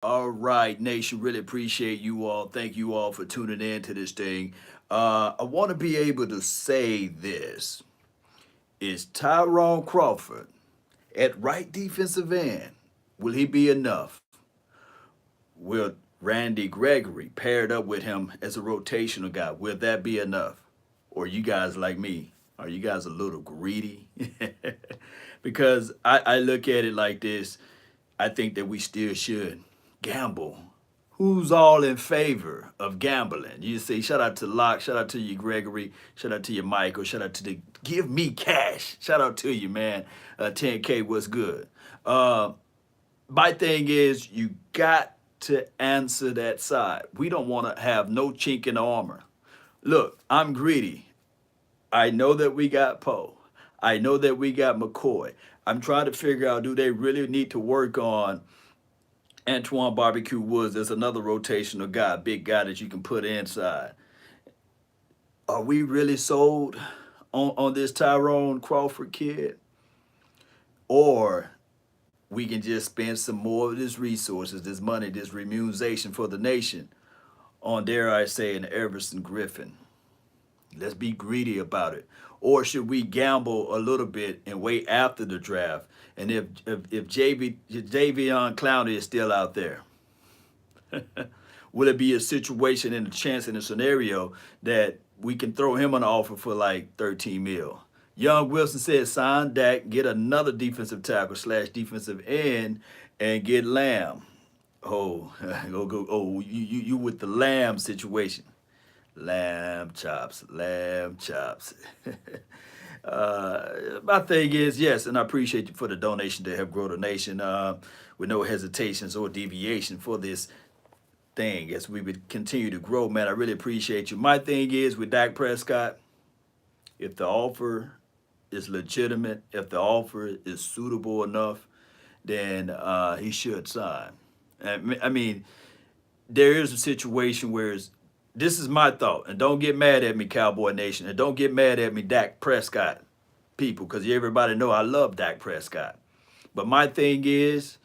All right, nation. Really appreciate you all. Thank you all for tuning in to this thing. I want to be able to say this: is Tyrone Crawford at right defensive end? Will he be enough? Will Randy Gregory paired up with him as a rotational guy? Will that be enough? Or you guys like me? Are you guys a little greedy? Because I look at it like this. I think that we still should gamble. Who's all in favor of gambling? You say, shout out to Locke, shout out to you, Gregory, shout out to you, Michael, shout out to the Give Me Cash. Shout out to you, man. 10K, what's good? Uh, my thing is, you got to answer that side. We don't want to have no chink in the armor. Look, I'm greedy. I know that we got Poe. I know that we got McCoy. I'm trying to figure out, do they really need to work on Antoine Barbecue Woods as another rotational guy, big guy that you can put inside? Are we really sold on this Tyrone Crawford kid? Or we can just spend some more of this resources, this money, this remuneration for the nation on, dare I say, an Everson Griffin? Let's be greedy about it. Or should we gamble a little bit and wait after the draft? And if Javion Clowney is still out there, will it be a situation and a chance in a scenario that we can throw him an offer for like 13 mil? Young Wilson said sign Dak, get another defensive tackle slash defensive end, and get Lamb. Oh, you with the Lamb situation. Lamb chops, lamb chops. My thing is, yes, and I appreciate you for the donation to help grow the nation with no hesitations or deviation for this thing as we would continue to grow, man. I really appreciate you. My thing is with Dak Prescott, if the offer is legitimate, if the offer is suitable enough, then he should sign. I mean, there is a situation where this is my thought, and don't get mad at me, Cowboy Nation, and don't get mad at me, Dak Prescott people, because everybody know I love Dak Prescott. But my thing is,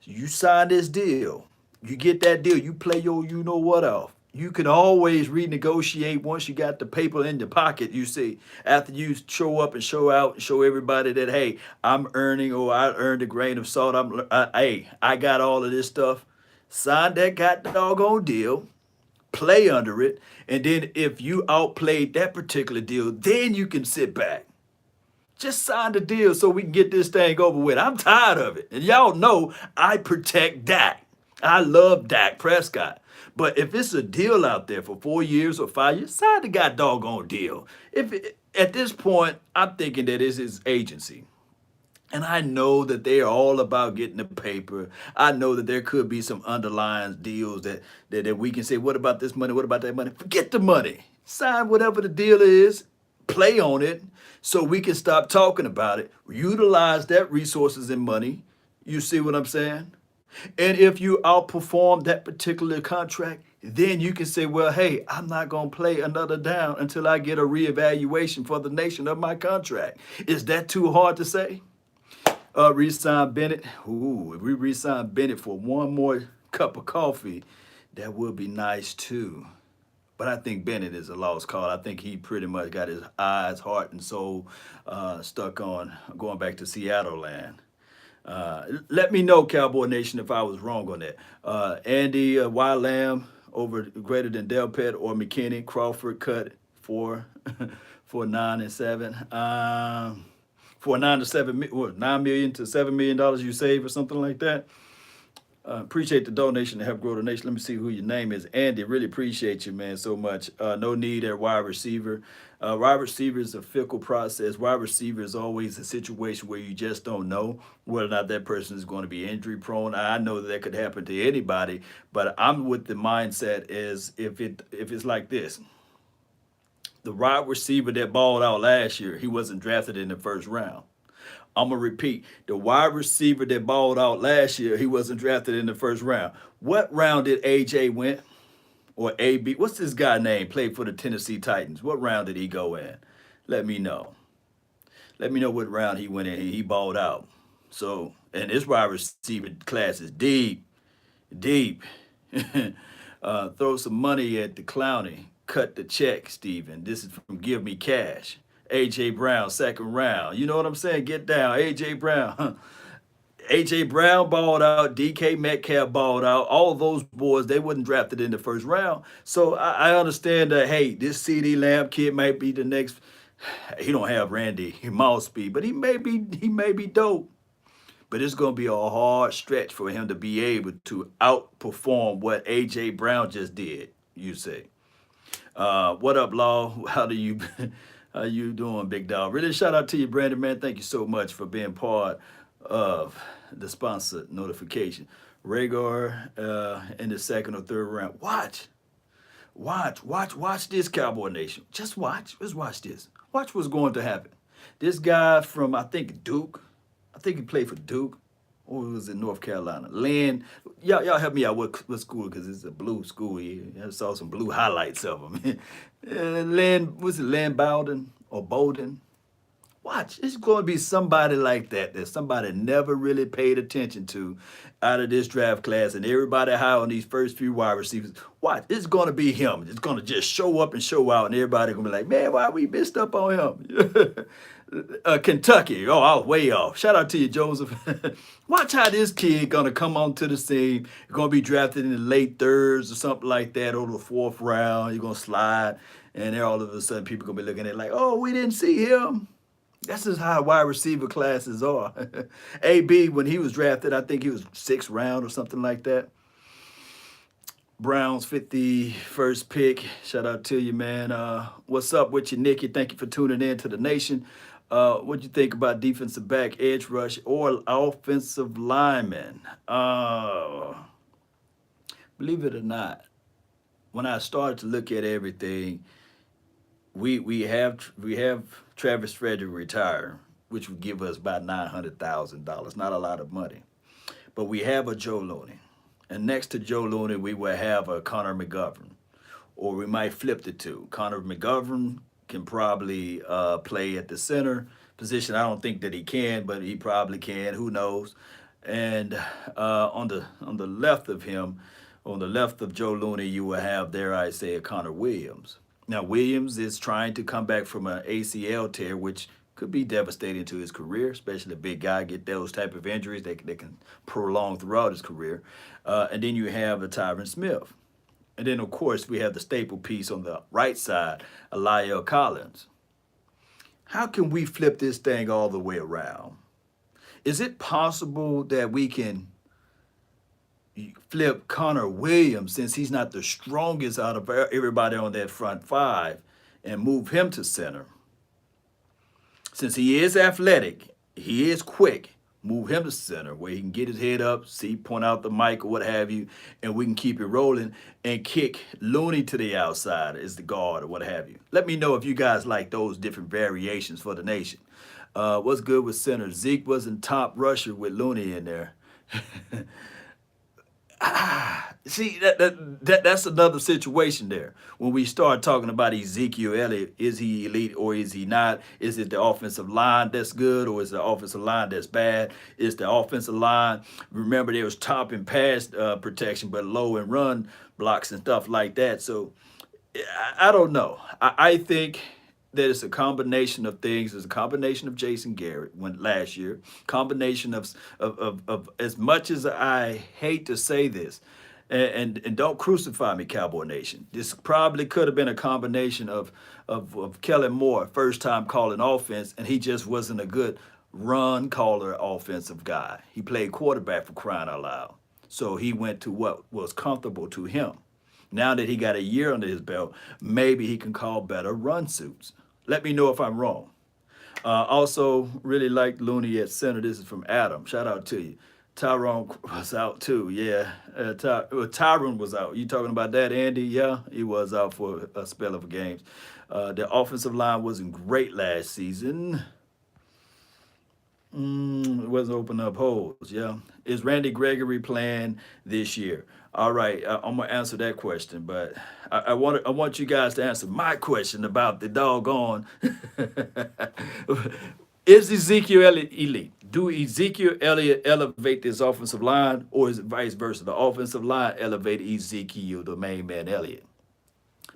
you sign this deal, you get that deal, you play your you know what off. You can always renegotiate once you got the paper in your pocket. You see, after you show up and show out and show everybody that, hey, I'm earning, or I earned a grain of salt. Hey, I got all of this stuff. Sign that got doggone deal, play under it, and then if you outplayed that particular deal, then you can sit back. Just sign the deal so we can get this thing over with. I'm tired of it. And y'all know I protect Dak. I love Dak Prescott. But if it's a deal out there for 4 years or 5 years, sign the god doggone deal. At this point, I'm thinking that it's his agency. And I know that they are all about getting the paper. I know that there could be some underlying deals that we can say, what about this money? What about that money? Forget the money. Sign whatever the deal is, play on it so we can stop talking about it. Utilize that resources and money. You see what I'm saying? And if you outperform that particular contract, then you can say, well, hey, I'm not going to play another down until I get a reevaluation for the nation of my contract. Is that too hard to say? Resign Bennett. Ooh, if we resign Bennett for one more cup of coffee, that would be nice too. But I think Bennett is a lost cause. I think he pretty much got his eyes, heart, and soul stuck on going back to Seattle land. Let me know, Cowboy Nation, if I was wrong on that. Andy Wild Lamb over greater than Delpit or McKinney. Crawford cut for for 9 and 7. For 9 million to $7 million you save or something like that. Appreciate the donation to help grow the nation. Let me see who your name is. Andy, really appreciate you, man, so much. No need at wide receiver. Wide receiver is a fickle process. Wide receiver is always a situation where you just don't know whether or not that person is going to be injury prone. I know that could happen to anybody, but I'm with the mindset is if it's like this. The wide receiver that balled out last year, he wasn't drafted in the first round. I'm going to repeat. The wide receiver that balled out last year, he wasn't drafted in the first round. What round did AJ went? Or AB? What's this guy name? Played for the Tennessee Titans. What round did he go in? Let me know. Let me know what round he went in. He balled out. So, and this wide receiver class is deep. Deep. Throw some money at the clowny. Cut the check, Steven. This is from Give Me Cash. AJ Brown, second round. You know what I'm saying? Get down. AJ Brown. AJ Brown balled out. DK Metcalf balled out. All of those boys, they wasn't drafted in the first round. So I understand that, hey, this CD Lamb kid might be the next. He don't have Randy Moss speed, but he may be dope. But it's going to be a hard stretch for him to be able to outperform what AJ Brown just did. You say, what up, Law? How you doing, big dog? Really shout out to you, Brandon, man. Thank you so much for being part of the sponsor notification. Rhaegar in the second or third round. Watch this, Cowboy Nation. Just watch. Let's watch this. Watch what's going to happen. This guy from, I think, Duke. I think he played for Duke, or he was in North Carolina. Len, y'all help me out. What school? Because it's a blue school. I saw some blue highlights of him. Was it Len Bowden or Bowden? Watch, it's going to be somebody like that somebody never really paid attention to out of this draft class, and everybody high on these first few wide receivers. Watch, it's going to be him. It's going to just show up and show out, and everybody going to be like, man, why we missed up on him? Kentucky. Oh, I was way off. Shout out to you, Joseph. Watch how this kid going to come onto the scene. He's going to be drafted in the late thirds or something like that, or the fourth round. You're going to slide, and then all of a sudden people going to be looking at it like, oh, we didn't see him. That's just how wide receiver classes are. AB, when he was drafted, I think he was sixth round or something like that. Browns 51st pick. Shout out to you, man. What's up with you, Nikki? Thank you for tuning in to the nation. What'd you think about defensive back, edge rush, or offensive lineman? Believe it or not, when I started to look at everything, we have Travis Frederick retire, which would give us about $900,000. Not a lot of money, but we have a Joe Looney, and next to Joe Looney, we will have a Connor McGovern, or we might flip the two. Connor McGovern can probably play at the center position. I don't think that he can, but he probably can. Who knows? And on the left of him, on the left of Joe Looney, you will have, there I say, a Connor Williams. Now, Williams is trying to come back from an ACL tear, which could be devastating to his career, especially a big guy get those type of injuries that can prolong throughout his career. And then you have a Tyron Smith. And then, of course, we have the staple piece on the right side, Elijah Collins. How can we flip this thing all the way around? Is it possible that we can flip Connor Williams, since he's not the strongest out of everybody on that front five, and move him to center? Since he is athletic, he is quick, move him to center where he can get his head up, see, point out the mic or what have you, and we can keep it rolling and kick Looney to the outside as the guard or what have you. Let me know if you guys like those different variations for the nation. What's good with center? Zeke wasn't top rusher with Looney in there. See, that's another situation there. When we start talking about Ezekiel Elliott, is he elite or is he not? Is it the offensive line that's good or is the offensive line that's bad? Is the offensive line, remember, there was top in pass protection, but low in run blocks and stuff like that. So I don't know. I think that it's a combination of things. It's a combination of Jason Garrett went last year. Combination of as much as I hate to say this, and don't crucify me, Cowboy Nation. This probably could have been a combination of Kellen Moore, first time calling offense, and he just wasn't a good run caller offensive guy. He played quarterback, for crying out loud. So he went to what was comfortable to him. Now that he got a year under his belt, maybe he can call better run suits. Let me know if I'm wrong. Also, really liked Looney at center. This is from Adam. Shout out to you. Tyrone was out too. Yeah, Tyrone was out. You talking about that, Andy? Yeah, he was out for a spell of games. The offensive line wasn't great last season. It wasn't opening up holes. Yeah. Is Randy Gregory playing this year? All right, I'm gonna answer that question, but I want you guys to answer my question about the doggone. Is Ezekiel Elliott elite? Do Ezekiel Elliott elevate this offensive line, or is it vice versa? The offensive line elevate Ezekiel, the main man Elliott?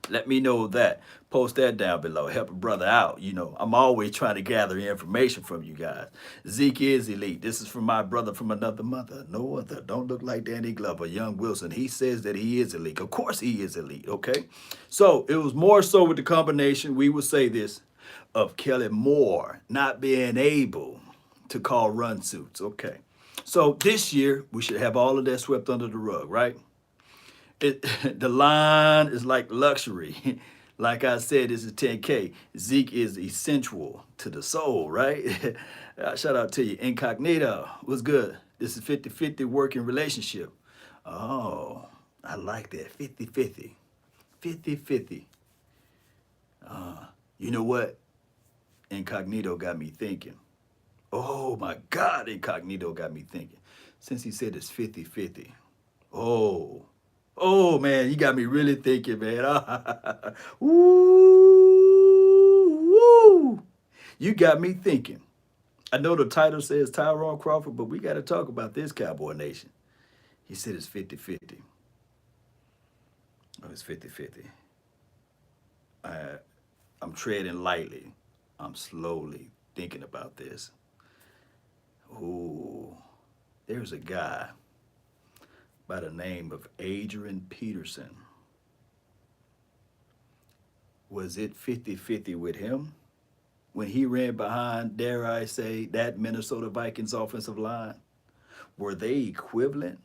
Let me know that. Post that down below. Help a brother out. You know, I'm always trying to gather information from you guys. Zeke is elite. This is from my brother from another mother. No other. Don't look like Danny Glover. Young Wilson. He says that he is elite. Of course he is elite. Okay. So it was more so with the combination, we would say this, of Kelly Moore not being able to call run suits. Okay. So this year, we should have all of that swept under the rug, right? The line is like luxury. Like I said, this is 10K. Zeke is essential to the soul, right? Shout out to you. Incognito. What's good? This is 50-50 working relationship. Oh, I like that. 50-50. 50-50. You know what? Incognito got me thinking. Oh my God, Incognito got me thinking. Since he said it's 50-50. Oh man, you got me really thinking, man. Woo. You got me thinking. I know the title says Tyrone Crawford, but we got to talk about this, Cowboy Nation. He said it's 50-50. Oh, it's 50-50. I'm treading lightly. I'm slowly thinking about this. Ooh, there's a guy by the name of Adrian Peterson. Was it 50-50 with him when he ran behind, dare I say, that Minnesota Vikings offensive line? Were they equivalent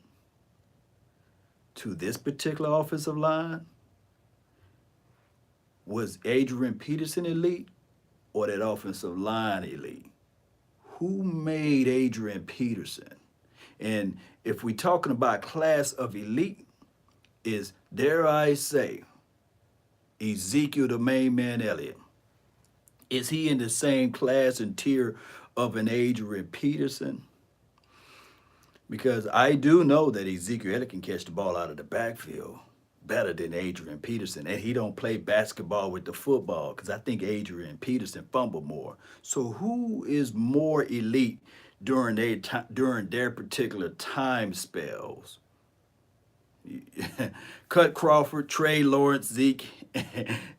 to this particular offensive line? Was Adrian Peterson elite or that offensive line elite? Who made Adrian Peterson? And if we're talking about class of elite, is, dare I say, Ezekiel the main man Elliott? Is he in the same class and tier of an Adrian Peterson? Because I do know that Ezekiel Elliott can catch the ball out of the backfield better than Adrian Peterson. And he don't play basketball with the football, because I think Adrian Peterson fumbled more. So who is more elite during their particular time spells? Cut Crawford, Trey Lawrence, Zeke.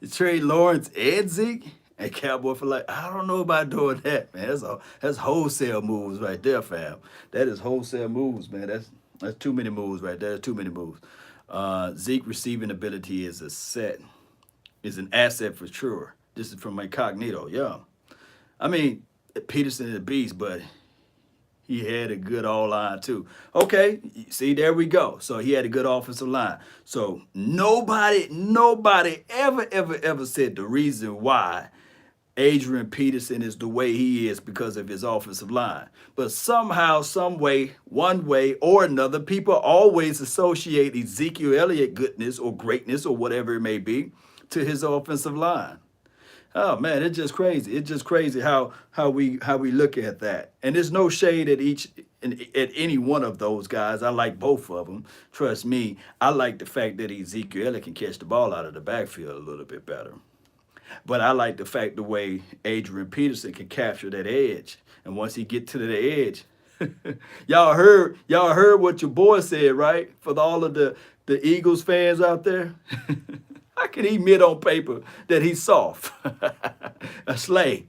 Trey Lawrence and Zeke? And Cowboy for like, I don't know about doing that, man. That's wholesale moves right there, fam. That is wholesale moves, man. That's too many moves right there. That's too many moves. Zeke receiving ability is an asset for sure. This is from Incognito, yeah. I mean, Peterson is a beast, but he had a good all-line too. Okay, see, there we go. So he had a good offensive line. So nobody ever said the reason why Adrian Peterson is the way he is because of his offensive line. But somehow, some way, one way or another, people always associate Ezekiel Elliott goodness or greatness or whatever it may be to his offensive line. Oh man, it's just crazy. It's just crazy how we look at that. And there's no shade at any one of those guys. I like both of them. Trust me, I like the fact that Ezekiel Elliott can catch the ball out of the backfield a little bit better. But I like the way Adrian Peterson can capture that edge. And once he get to the edge, y'all heard what your boy said, right? For all of the Eagles fans out there. How can he admit on paper that he's soft? A slay.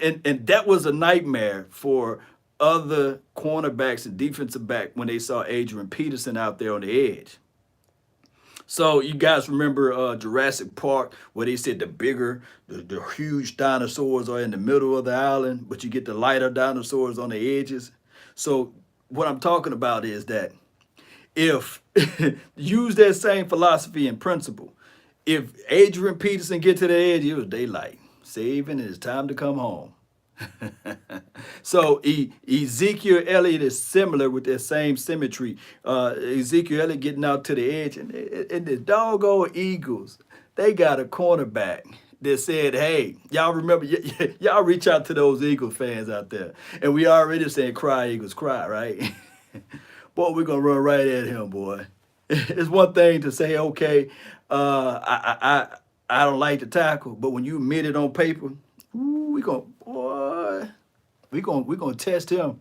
And that was a nightmare for other cornerbacks and defensive back when they saw Adrian Peterson out there on the edge. So you guys remember Jurassic Park, where they said the huge dinosaurs are in the middle of the island, but you get the lighter dinosaurs on the edges. So what I'm talking about is that if use that same philosophy and principle, if Adrian Peterson get to the edge, it was daylight, saving, and it's time to come home. So Ezekiel Elliott is similar with that same symmetry. Ezekiel Elliott getting out to the edge, and the doggone Eagles, they got a cornerback that said, hey, y'all remember, y'all reach out to those Eagles fans out there. And we already saying cry, Eagles, cry, right? Boy, we're going to run right at him, boy. It's one thing to say, okay, I don't like to tackle, but when you admit it on paper, ooh, we going, boy, we gonna test him.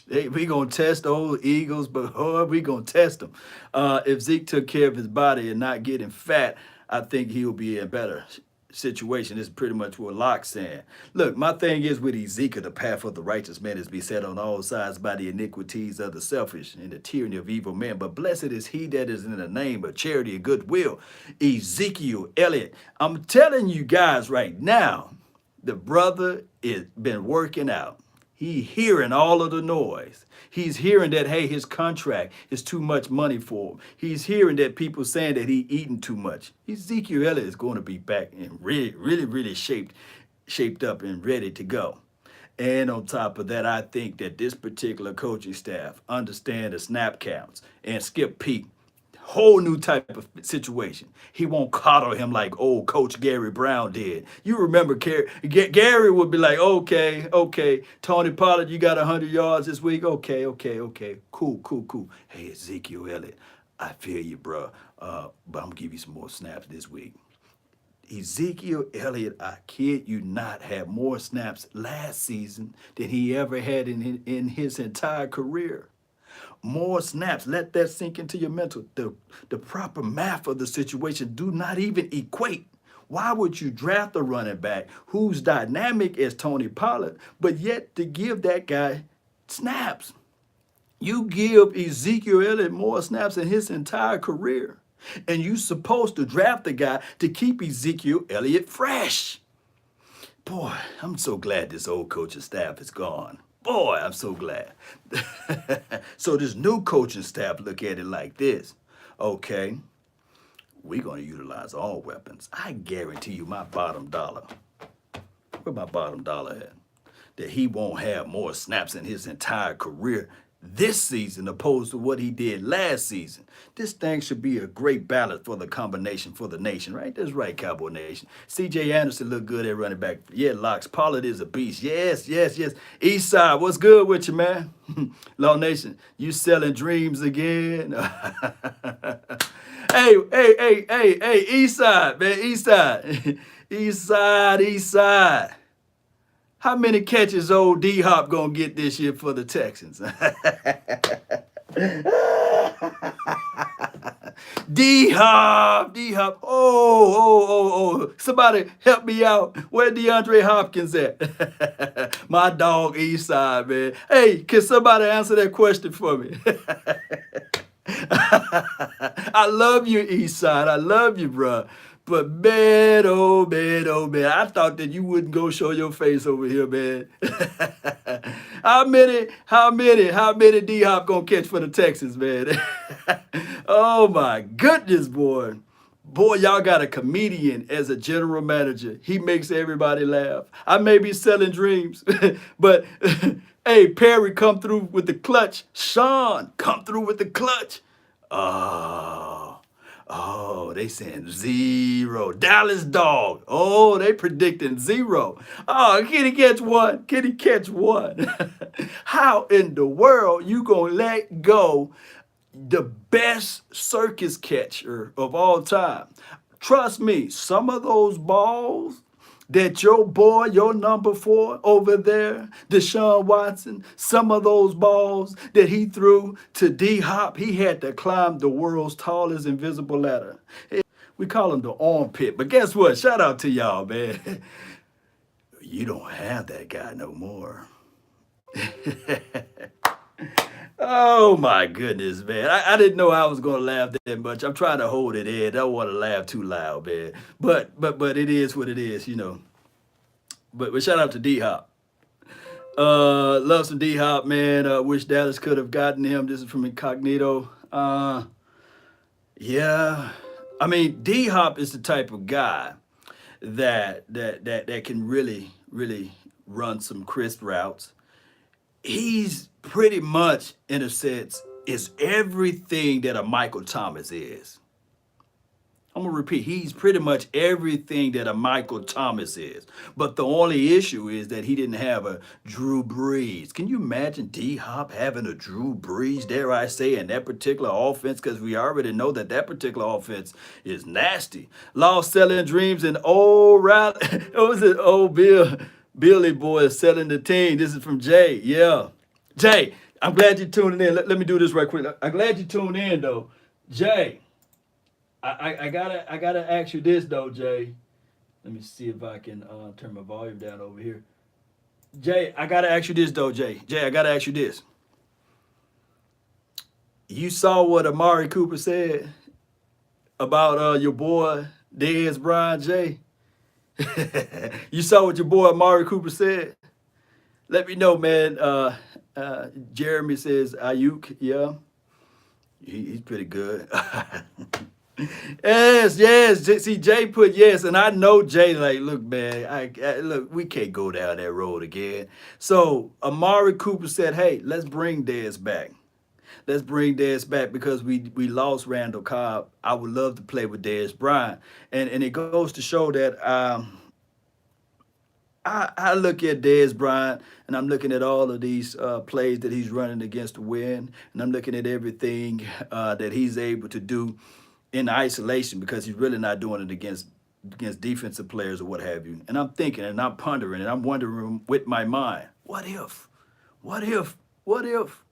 Hey, we gonna test old Eagles, but we gonna test them. If Zeke took care of his body and not getting fat, I think he'll be in a better situation. This is pretty much what Locke's saying. Look, my thing is with Ezekiel, the path of the righteous man is beset on all sides by the iniquities of the selfish and the tyranny of evil men. But blessed is he that is in the name of charity and goodwill. Ezekiel Elliott. I'm telling you guys right now, the brother is been working out. He hearing all of the noise. He's hearing that, hey, his contract is too much money for him. He's hearing that people saying that he eating too much. Ezekiel Elliott is going to be back and really shaped up and ready to go. And on top of that, I think that this particular coaching staff understand the snap counts and Skip Peak. Whole new type of situation. He won't coddle him like old Coach Gary Brown did. You remember Gary would be like, okay, Tony Pollard, you got 100 yards this week? Okay, cool. Hey, Ezekiel Elliott, I feel you, bro, but I'm going to give you some more snaps this week. Ezekiel Elliott, I kid you not, had more snaps last season than he ever had in his entire career. More snaps. Let that sink into your mental. The proper math of the situation do not even equate. Why would you draft a running back who's dynamic as Tony Pollard, but yet to give that guy snaps? You give Ezekiel Elliott more snaps in his entire career, and you're supposed to draft the guy to keep Ezekiel Elliott fresh. Boy, I'm so glad this old coaching staff is gone. Boy, I'm so glad. So this new coaching staff look at it like this. Okay, we're going to utilize all weapons. I guarantee you my bottom dollar. Where my bottom dollar at? That he won't have more snaps in his entire career this season opposed to what he did last season. This thing should be a great balance for the combination for the nation, right? That's right, Cowboy Nation. C.J. Anderson looked good at running back. Yeah, Locks. Pollard is a beast. Yes. Eastside, what's good with you, man? Law Nation, you selling dreams again? Hey, Eastside, man, Eastside. Eastside. How many catches old D-Hop gonna get this year for the Texans? D-Hop. Oh. Somebody help me out. Where DeAndre Hopkins at? My dog Eastside, man. Hey, can somebody answer that question for me? I love you, Eastside. I love you, bro. But man, oh man, I thought that you wouldn't go show your face over here, man. How many D-Hop gonna catch for the Texans, man? Oh my goodness, boy. Boy, y'all got a comedian as a general manager. He makes everybody laugh. I may be selling dreams, but hey, Perry come through with the clutch. Sean come through with the clutch. Oh, they saying 0. Dallas Dog. Oh, they predicting 0. Oh, can he catch one? Can he catch one? How in the world you gonna let go the best circus catcher of all time? Trust me, some of those balls that your boy, your number 4 over there, Deshaun Watson, some of those balls that he threw to D-Hop, he had to climb the world's tallest invisible ladder. We call him the armpit, but guess what? Shout out to y'all, man. You don't have that guy no more. Oh my goodness, man. I didn't know I was gonna laugh that much. I'm trying to hold it in. I don't want to laugh too loud, man. But it is what it is, you know. But shout out to D-Hop. Love some D-Hop, man. Wish Dallas could have gotten him. This is from Incognito. Yeah. I mean, D-Hop is the type of guy that can really run some crisp routes. He's pretty much, in a sense, is everything that a Michael Thomas is. I'm going to repeat, he's pretty much everything that a Michael Thomas is. But the only issue is that he didn't have a Drew Brees. Can you imagine D-Hop having a Drew Brees, dare I say, in that particular offense? Because we already know that particular offense is nasty. Lost selling dreams and old Riley, what was it, old Billy boy is selling the team. This is from Jay. Yeah. Jay, I'm glad you're tuning in. Let me do this right quick. I'm glad you tuned in though. Jay, I gotta ask you this though, Jay. Let me see if I can turn my volume down over here. Jay, I gotta ask you this though, Jay. Jay, I gotta ask you this. You saw what Amari Cooper said about your boy Dez Bryant, Jay. You saw what your boy Amari Cooper said. Let me know, man. Jeremy says Ayuk, yeah, he's pretty good. Yes. See, Jay put yes, and I know Jay. Like, look, man, look, we can't go down that road again. So Amari Cooper said, "Hey, let's bring Dez back. Let's bring Dez back because we lost Randall Cobb. I would love to play with Dez Bryant, and it goes to show that I look at Dez Bryant and I'm looking at all of these plays that he's running against the wind, and I'm looking at everything that he's able to do in isolation because he's really not doing it against defensive players or what have you. And I'm thinking and I'm pondering and I'm wondering with my mind, what if? What if? What if?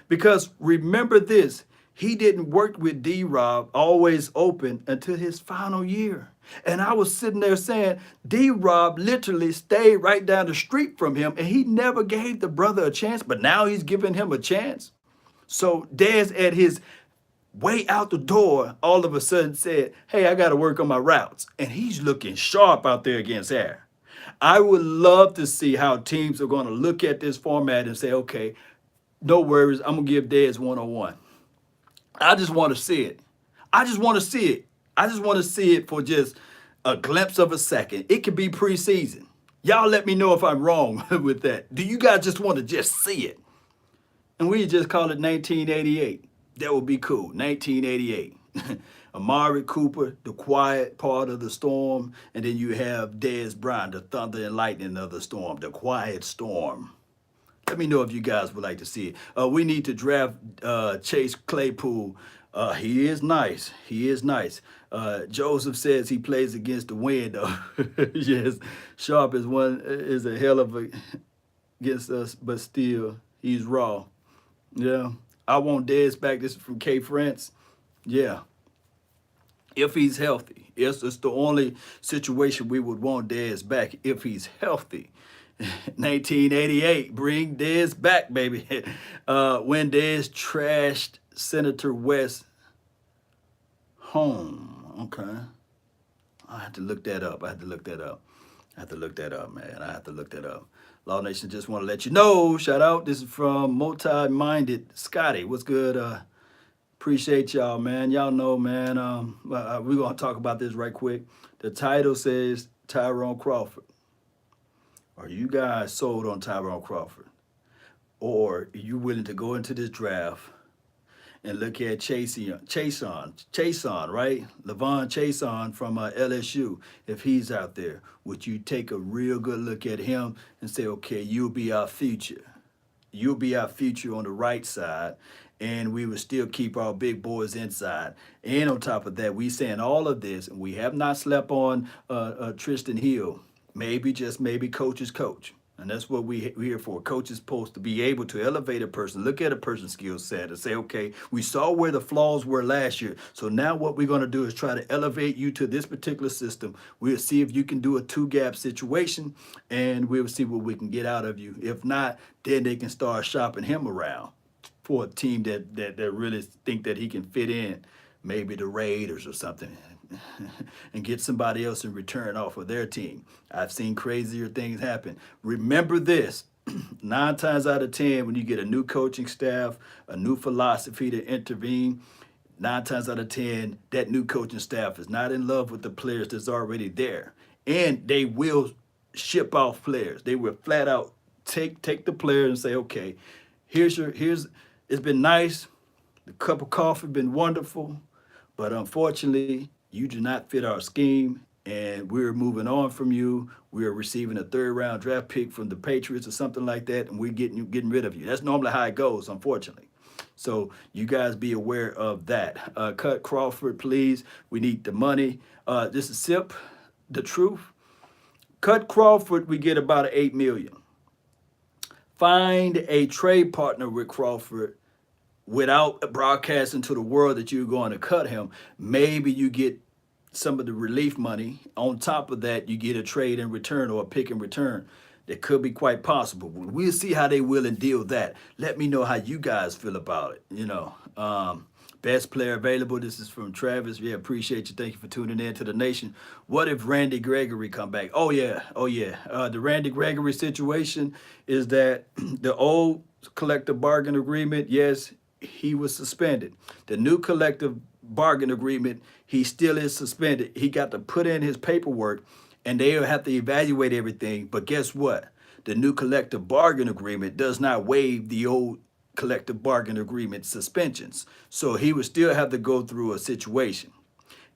Because remember this, he didn't work with D-Rob always open until his final year. And I was sitting there saying, D-Rob literally stayed right down the street from him and he never gave the brother a chance, but now he's giving him a chance. So Dez at his way out the door, all of a sudden said, hey, I got to work on my routes. And he's looking sharp out there against air. I would love to see how teams are going to look at this format and say, okay, no worries, I'm going to give Dez one-on-one. I just want to see it. I just want to see it. I just want to see it for just a glimpse of a second. It could be preseason. Y'all let me know if I'm wrong with that. Do you guys just want to just see it? And we just call it 1988. That would be cool. 1988. Amari Cooper, the quiet part of the storm. And then you have Dez Bryant, the thunder and lightning of the storm, the quiet storm. Let me know if you guys would like to see it. We need to draft Chase Claypool. He is nice. He is nice. Joseph says he plays against the wind, though. Yes, Sharp is a hell of a against us, but still, he's raw. Yeah. I want Dez back. This is from K France. Yeah. If he's healthy. It's the only situation we would want Dez back if he's healthy. 1988, bring Dez back, baby. When Dez trashed Senator West home. Okay. I have to look that up. I have to look that up, man. I have to look that up. Law Nation, just want to let you know. Shout out. This is from Multi-Minded Scotty. What's good? Appreciate y'all, man. Y'all know, man. We're going to talk about this right quick. The title says Tyrone Crawford. Are you guys sold on Tyrone Crawford? Or are you willing to go into this draft and look at Chason, right? Levon Chason from LSU. If he's out there, would you take a real good look at him and say, okay, you'll be our future. You'll be our future on the right side, and we will still keep our big boys inside. And on top of that, we saying all of this, and we have not slept on Tristan Hill. Maybe, just maybe, coach's coach. And that's what we're here for. Coach is supposed to be able to elevate a person, look at a person's skill set and say, okay, we saw where the flaws were last year. So now what we're going to do is try to elevate you to this particular system. We'll see if you can do a two-gap situation, and we'll see what we can get out of you. If not, then they can start shopping him around for a team that really think that he can fit in, maybe the Raiders or something, and get somebody else in return off of their team. I've seen crazier things happen. Remember this, 9 times out of 10, when you get a new coaching staff, a new philosophy to intervene, 9 times out of 10, that new coaching staff is not in love with the players that's already there. And they will ship off players. They will flat out take the player and say, okay, here's it's been nice. The cup of coffee been wonderful, but unfortunately, you do not fit our scheme, and we're moving on from you. We are receiving a 3rd-round draft pick from the Patriots or something like that, and we're getting rid of you. That's normally how it goes, unfortunately. So you guys be aware of that. Cut Crawford, please. We need the money. This is SIP, the truth. Cut Crawford, we get about $8 million. Find a trade partner with Crawford without broadcasting to the world that you're going to cut him. Maybe you get some of the relief money. On top of that, you get a trade in return or a pick in return. That could be quite possible. We'll see how they will and deal with that. Let me know how you guys feel about it. Best player available. This is from Travis. Yeah, appreciate you. Thank you for tuning in to the nation. What if Randy Gregory come back? Oh yeah. The Randy Gregory situation is that the old collective bargain agreement, yes, he was suspended. The new collective bargain agreement, he still is suspended. He got to put in his paperwork and they'll have to evaluate everything. But guess what? The new collective bargain agreement does not waive the old collective bargain agreement suspensions. So he would still have to go through a situation.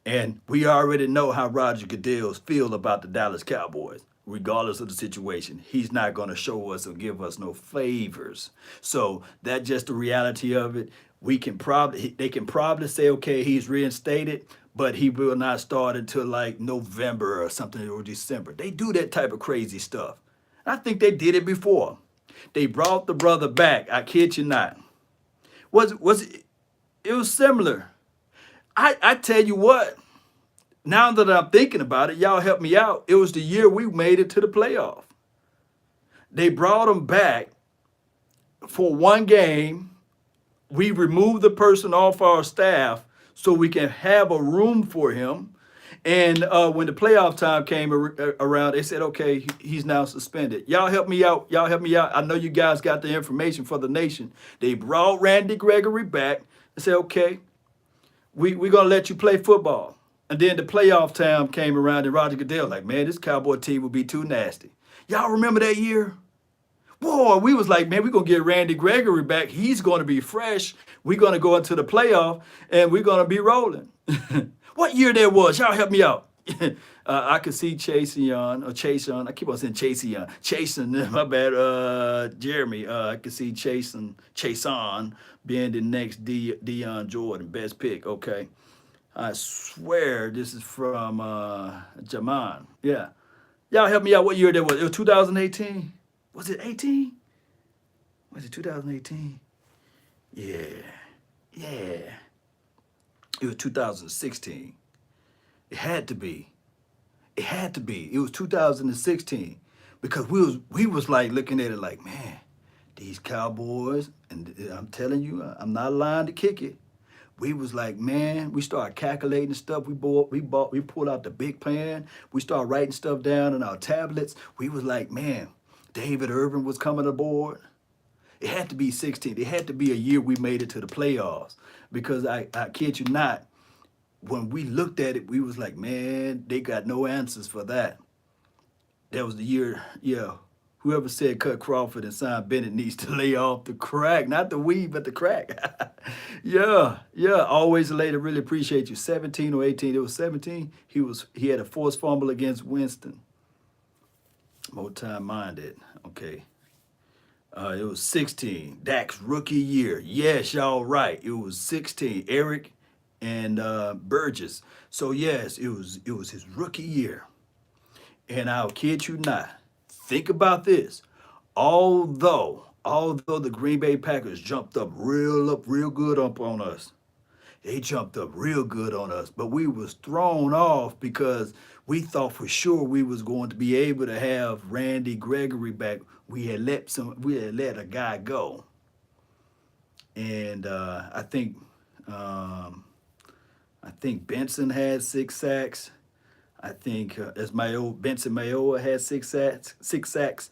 And we already know how Roger Goodell feels about the Dallas Cowboys. Regardless of the situation, he's not going to show us or give us no favors. So that's just the reality of it. They can probably say, okay, he's reinstated, but he will not start until like November or something, or December. They do that type of crazy stuff. I think they did it before. They brought the brother back. I kid you not. It was similar. I tell you what, now that I'm thinking about it, y'all help me out. It was the year we made it to the playoff. They brought him back for one game. We removed the person off our staff so we can have a room for him. And when the playoff time came around, they said, okay, he's now suspended. Y'all help me out. I know you guys got the information for the nation. They brought Randy Gregory back and said, okay, we're going to let you play football. And then the playoff time came around and Roger Goodell like, man, this Cowboy team will be too nasty. Y'all remember that year? Boy, we was like, man, we're going to get Randy Gregory back. He's going to be fresh. We're going to go into the playoff and we're going to be rolling. What year that was? Y'all help me out. I could see Chason. I keep on saying Chason, my bad, Jeremy. I could see Chason being the next Deion Jordan, best pick. Okay. I swear this is from Jaman. Yeah. Y'all help me out. What year that was? It was 2018? Was it 18? Was it 2018? Yeah. It was 2016. It had to be. It was 2016 because we was like looking at it like, man, these Cowboys, and I'm telling you, I'm not lying to kick it. We was like, man, we started calculating stuff. We pulled out the big plan. We started writing stuff down on our tablets. We was like, man, David Irvin was coming aboard. It had to be 16. It had to be a year we made it to the playoffs because I kid you not, when we looked at it, we was like, man, they got no answers for that. That was the year, yeah. Whoever said cut Crawford and sign Bennett needs to lay off the crack. Not the weed, but the crack. Yeah. Always later, really appreciate you. 17 or 18. It was 17. He had a forced fumble against Winston. More time minded. Okay. It was 16. Dak's rookie year. Yes, y'all right. It was 16. Eric and Burgess. So yes, it was his rookie year. And I'll kid you not. Think about this. Although the Green Bay Packers jumped up real good up on us. They jumped up real good on us, but we was thrown off because we thought for sure we was going to be able to have Randy Gregory back. We had let a guy go. And I think Benson had 6 sacks. I think Benson Mayowa had 6 sacks,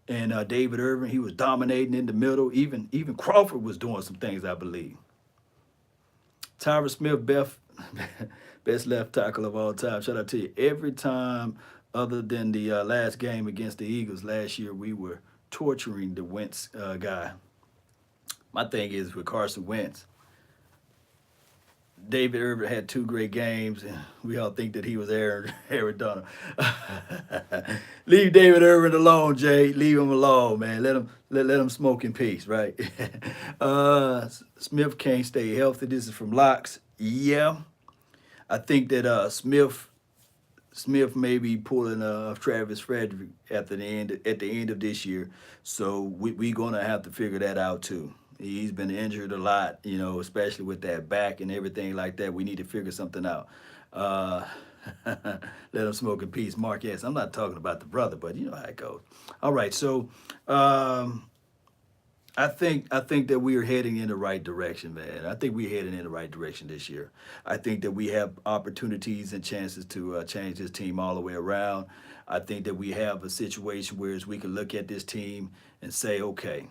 and David Irvin, he was dominating in the middle. Even Crawford was doing some things, I believe. Tyrone Smith, best left tackle of all time. Shout out to you. Every time, other than the last game against the Eagles last year, we were torturing the Wentz guy. My thing is with Carson Wentz, David Irvin had 2 great games, and we all think that he was Aaron Donald. Leave David Irvin alone, Jay. Leave him alone, man. Let him smoke in peace, right? Smith can't stay healthy. This is from Locks. Yeah, I think that Smith Smith may be pulling Travis Frederick at the end of this year, so we're gonna have to figure that out too. He's been injured a lot, you know, especially with that back and everything like that. We need to figure something out. Uh, Let him smoke in peace, Mark. Yes, I'm not talking about the brother, but you know how it goes. All right, so I think that we are heading in the right direction, man. I think we're heading in the right direction this year. I think that we have opportunities and chances to change this team all the way around. I think that we have a situation where we can look at this team and say, okay,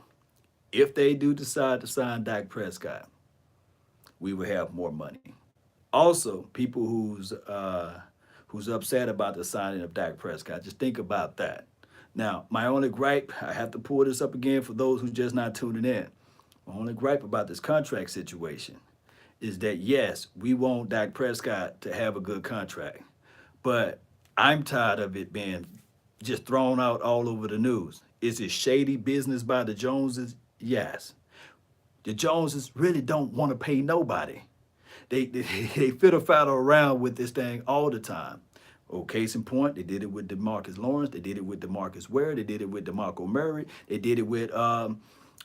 if they do decide to sign Dak Prescott, we will have more money. Also, people who's upset about the signing of Dak Prescott, just think about that. Now, my only gripe, I have to pull this up again for those who just not tuning in. My only gripe about this contract situation is that yes, we want Dak Prescott to have a good contract, but I'm tired of it being just thrown out all over the news. Is it shady business by the Joneses? Yes. The Joneses really don't want to pay nobody. They fiddle-faddle around with this thing all the time. Oh, case in point, they did it with DeMarcus Lawrence. They did it with DeMarcus Ware. They did it with DeMarco Murray. They did it with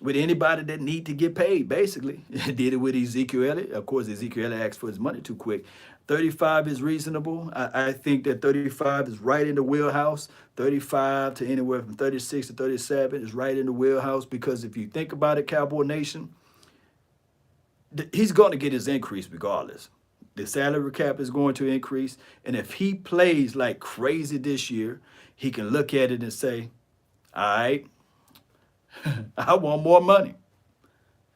anybody that need to get paid, basically. They did it with Ezekiel Elliott. Of course, Ezekiel Elliott asked for his money too quick. 35 is reasonable. I think that 35 is right in the wheelhouse. 35 to anywhere from 36 to 37 is right in the wheelhouse because if you think about it, Cowboy Nation, he's going to get his increase regardless. The salary cap is going to increase. And if he plays like crazy this year, he can look at it and say, all right, I want more money.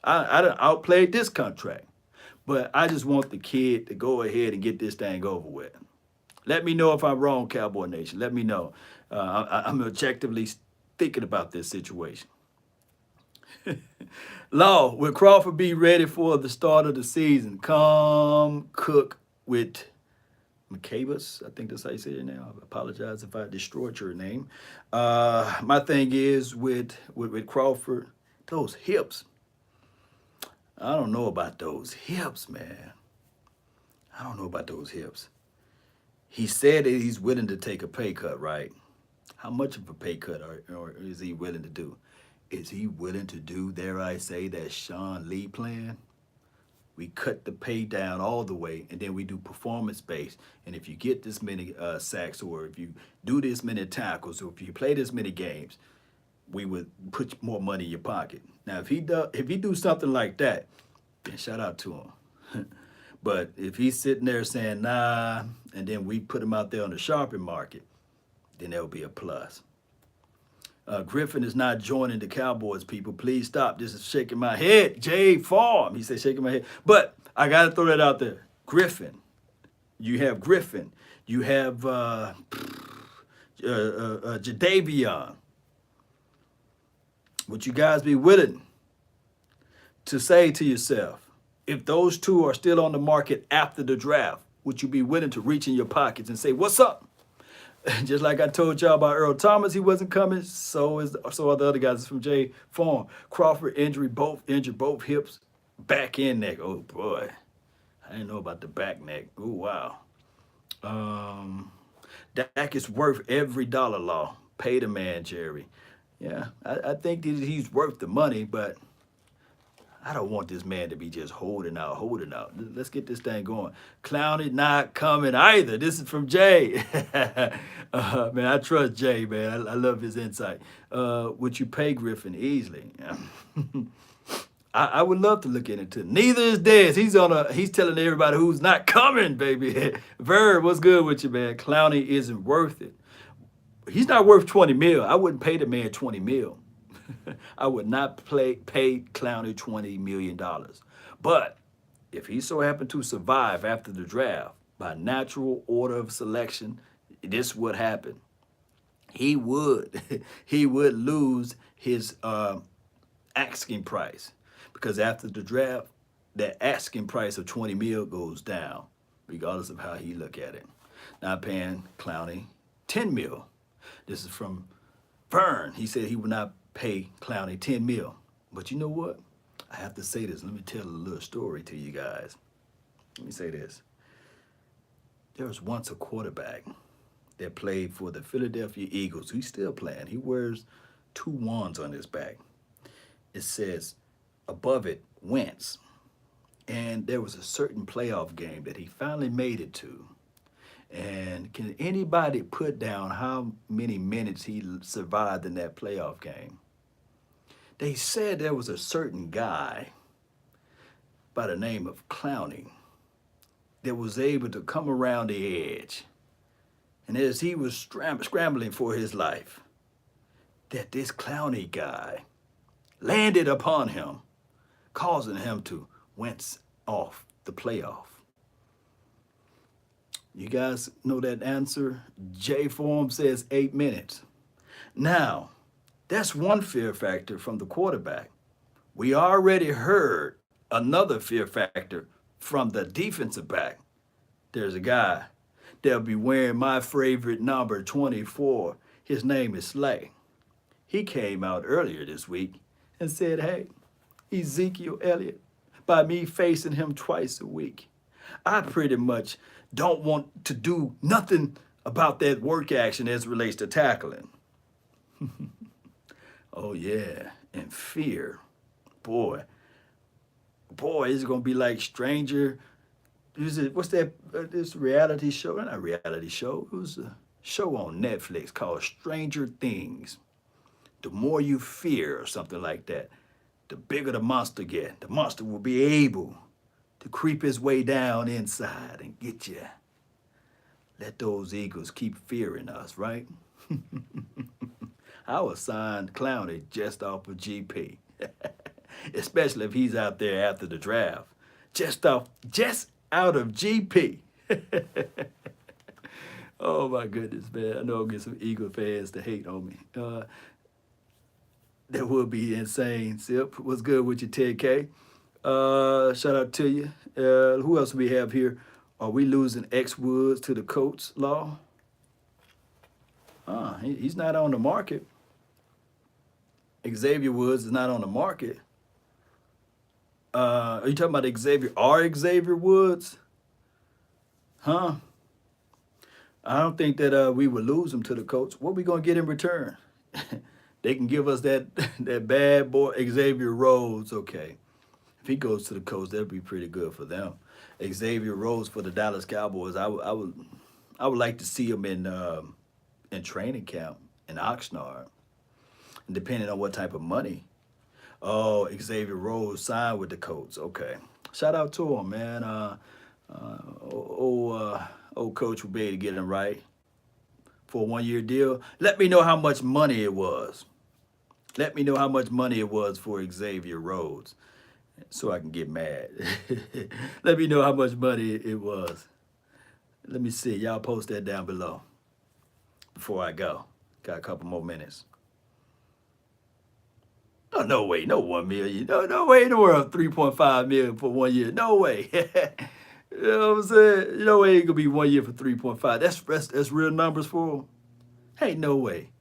I done outplayed this contract. But I just want the kid to go ahead and get this thing over with. Let me know if I'm wrong, Cowboy Nation. Let me know. I'm objectively thinking about this situation. Law, will Crawford be ready for the start of the season? Come cook with McCabe's. I think that's how you say it now. I apologize if I destroyed your name. My thing is with Crawford, those hips. I don't know about those hips, man. I don't know about those hips. He said that he's willing to take a pay cut, right? How much of a pay cut or is he willing to do? Is he willing to do, dare I say, that Sean Lee plan? We cut the pay down all the way, and then we do performance-based. And if you get this many sacks, or if you do this many tackles, or if you play this many games, we would put more money in your pocket. Now, if he do something like that, then shout out to him. But if he's sitting there saying, nah, and then we put him out there on the sharpen market, then there'll be a plus. Griffin is not joining the Cowboys, people. Please stop. This is shaking my head. Jay Farm. He said shaking my head. But I got to throw that out there. Griffin. You have Griffin. You have Jadavion. Would you guys be willing to say to yourself, if those two are still on the market after the draft, would you be willing to reach in your pockets and say, what's up? Just like I told y'all about Earl Thomas, he wasn't coming. So are the other guys from Jay Farm. Crawford injured both hips, back and neck. Oh boy, I didn't know about the back neck. Oh wow. Dak is worth every dollar. Law. Pay the man, Jerry. Yeah, I think that he's worth the money, but I don't want this man to be just holding out. Let's get this thing going. Clowney not coming either. This is from Jay. Man, I trust Jay, man. I love his insight. Would you pay Griffin easily? I would love to look into it. Neither is Dez. He's telling everybody who's not coming, baby. Verb, what's good with you, man? Clowney isn't worth it. He's not worth 20 mil. I wouldn't pay the man 20 mil. I would not pay Clowney $20 million. But if he so happened to survive after the draft by natural order of selection, this would happen. He would lose his asking price because after the draft, that asking price of 20 mil goes down, regardless of how he look at it. Not paying Clowney 10 mil. This is from Vern. He said he would not pay Clowney 10 mil. But you know what? I have to say this. Let me tell a little story to you guys. Let me say this. There was once a quarterback that played for the Philadelphia Eagles. He's still playing. He wears two wands on his back. It says above it, Wentz. And there was a certain playoff game that he finally made it to. And can anybody put down how many minutes he survived in that playoff game? They said there was a certain guy by the name of Clowney that was able to come around the edge. And as he was scrambling for his life, that this Clowney guy landed upon him, causing him to wince off the playoff. You guys know that answer? J Form says 8 minutes. Now, that's one fear factor from the quarterback. We already heard another fear factor from the defensive back. There's a guy that'll be wearing my favorite number 24. His name is Slay. He came out earlier this week and said, hey, Ezekiel Elliott, by me facing him twice a week, I pretty much don't want to do nothing about that work action as it relates to tackling. Oh yeah, and fear. Boy, it's gonna be like Stranger. What's that? This reality show? Not a reality show. It was a show on Netflix called Stranger Things. The more you fear or something like that, the bigger the monster get. The monster will be able to creep his way down inside and get you. Let those eagles keep fearing us, right? I was signed Clowney just off of GP, especially if he's out there after the draft, just out of GP. Oh my goodness, man! I know I'll get some Eagle fans to hate on me. That would be insane. Sip, what's good with you, Ted K? Shout out to you. Who else do we have here? Are we losing X Woods to the Colts law? He's not on the market. Xavier Woods is not on the market. Are you talking about Xavier Woods? Huh? I don't think that we would lose him to the Colts. What are we going to get in return? They can give us that bad boy Xavier Rhodes. Okay. If he goes to the Colts, that'd be pretty good for them. Xavier Rhodes for the Dallas Cowboys. I would like to see him in training camp in Oxnard. And depending on what type of money. Oh, Xavier Rhodes signed with the Colts. Okay. Shout out to him, man. Old coach will be able to get him right for a 1-year deal. Let me know how much money it was. Let me know how much money it was for Xavier Rhodes so I can get mad. Let me know how much money it was. Let me see. Y'all post that down below before I go. Got a couple more minutes. Oh, no way. No 1 million. No way in the world. 3.5 million for 1 year. No way. You know what I'm saying? No way it could be 1 year for 3.5. That's real numbers for him. Hey, no way.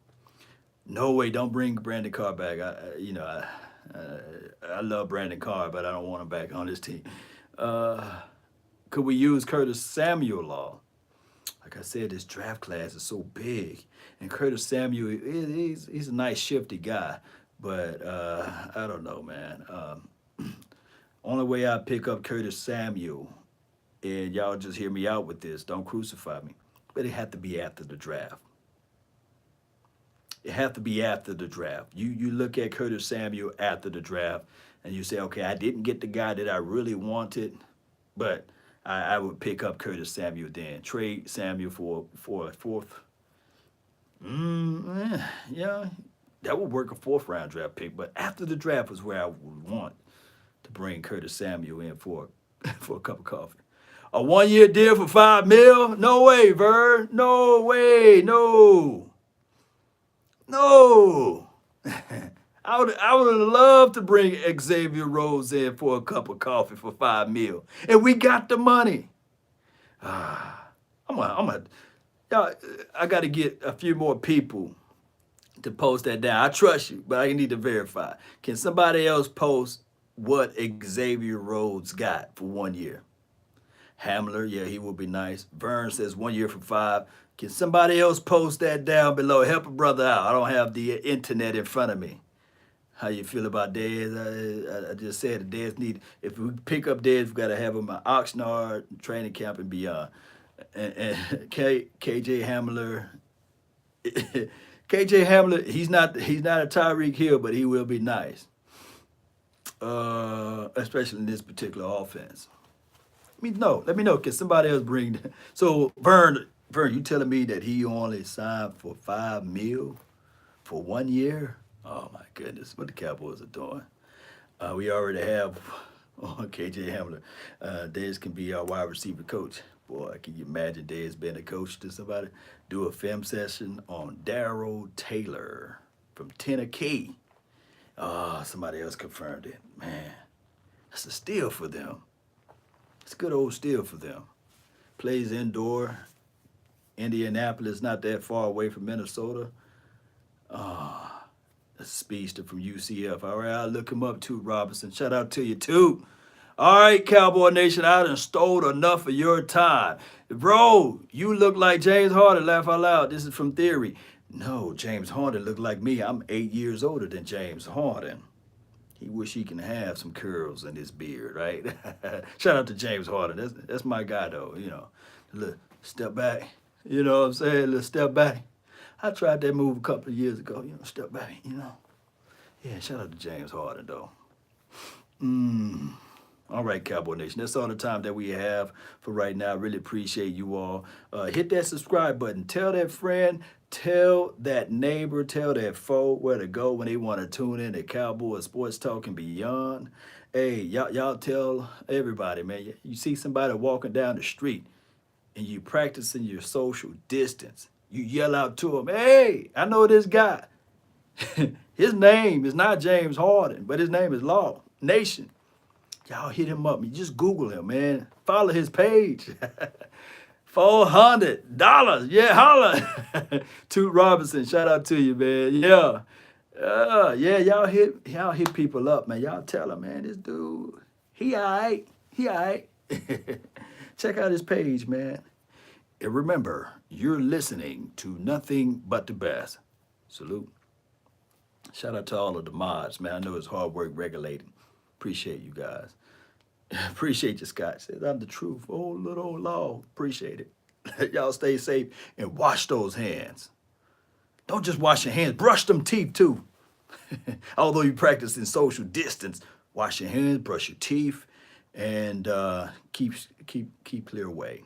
No way. Don't bring Brandon Carr back. I love Brandon Carr, but I don't want him back on this team. Could we use Curtis Samuel law? Like I said, this draft class is so big. And Curtis Samuel, he's a nice, shifty guy. But I don't know, man. Only way I pick up Curtis Samuel, and y'all just hear me out with this, don't crucify me, but it had to be after the draft. It had to be after the draft. You look at Curtis Samuel after the draft, and you say, okay, I didn't get the guy that I really wanted, but I would pick up Curtis Samuel then. Trade Samuel for a fourth. Yeah, that would work, a 4th round draft pick, but after the draft was where I would want to bring Curtis Samuel in for a cup of coffee. A 1-year deal for $5 million? No way, Vern. No way. No. I would have loved to bring Xavier Rhodes in for a cup of coffee for $5 million, and we got the money. I got to get a few more people to post that down. I trust you, but I need to verify. Can somebody else post what Xavier Rhodes got for 1 year? Hamler, yeah, he will be nice. Vern says 1 year for 5. Can somebody else post that down below? Help a brother out. I don't have the internet in front of me. How you feel about Dez? I just said the Dez need, if we pick up Dez, we got to have him at Oxnard, training camp, and beyond. And KJ Hamler, KJ Hamler, he's not a Tyreek Hill, but he will be nice, especially in this particular offense. Let me know. Can somebody else bring? So Vern, you telling me that he only signed for $5 million for 1 year? Oh my goodness, what the Cowboys are doing. We already have KJ Hamler. Dez can be our wide receiver coach. Boy, can you imagine Dez being a coach to somebody? Do a film session on Darryl Taylor from Tennessee. Somebody else confirmed it. Man, that's a steal for them. It's a good old steal for them. Plays indoor. Indianapolis, not that far away from Minnesota. A speedster from UCF. All right, I'll look him up too, Robinson. Shout out to you too. All right, Cowboy Nation, I done stole enough of your time. Bro, you look like James Harden. Laugh out loud. This is from Theory. No, James Harden look like me. I'm 8 years older than James Harden. He wish he can have some curls in his beard, right? Shout out to James Harden. That's my guy, though. You know, a little step back. You know what I'm saying? A little step back. I tried that move a couple of years ago. You know, step back. You know. Yeah, shout out to James Harden, though. All right, Cowboy Nation. That's all the time that we have for right now. I really appreciate you all. Hit that subscribe button. Tell that friend, tell that neighbor, tell that foe where to go when they want to tune in to Cowboy Sports Talk and beyond. Hey, y'all tell everybody, man. You see somebody walking down the street and you practicing your social distance. You yell out to him, hey, I know this guy. His name is not James Harden, but his name is Law Nation. Y'all hit him up. You just Google him, man. Follow his page. $400. Yeah, holla. Toot Robinson, shout out to you, man. Yeah. Yeah, y'all hit people up, man. Y'all tell him, man, this dude, he all right. He all right. Check out his page, man. And remember, you're listening to nothing but the best. Salute. Shout out to all of the mods, man. I know it's hard work regulating. Appreciate you guys. Appreciate you, Scott. Says I'm the truth. Oh, little old law. Appreciate it. Y'all stay safe and wash those hands. Don't just wash your hands. Brush them teeth too. Although you practice in social distance, wash your hands, brush your teeth, and keep clear away.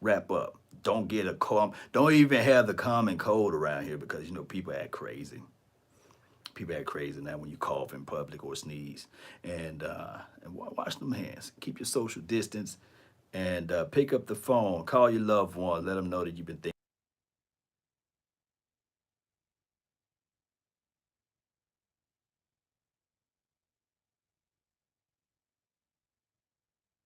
Wrap up. Don't get a calm. Don't even have the common cold around here because you know people act crazy. People act crazy now when you cough in public or sneeze. And wash them hands. Keep your social distance and pick up the phone. Call your loved ones. Let them know that you've been thinking.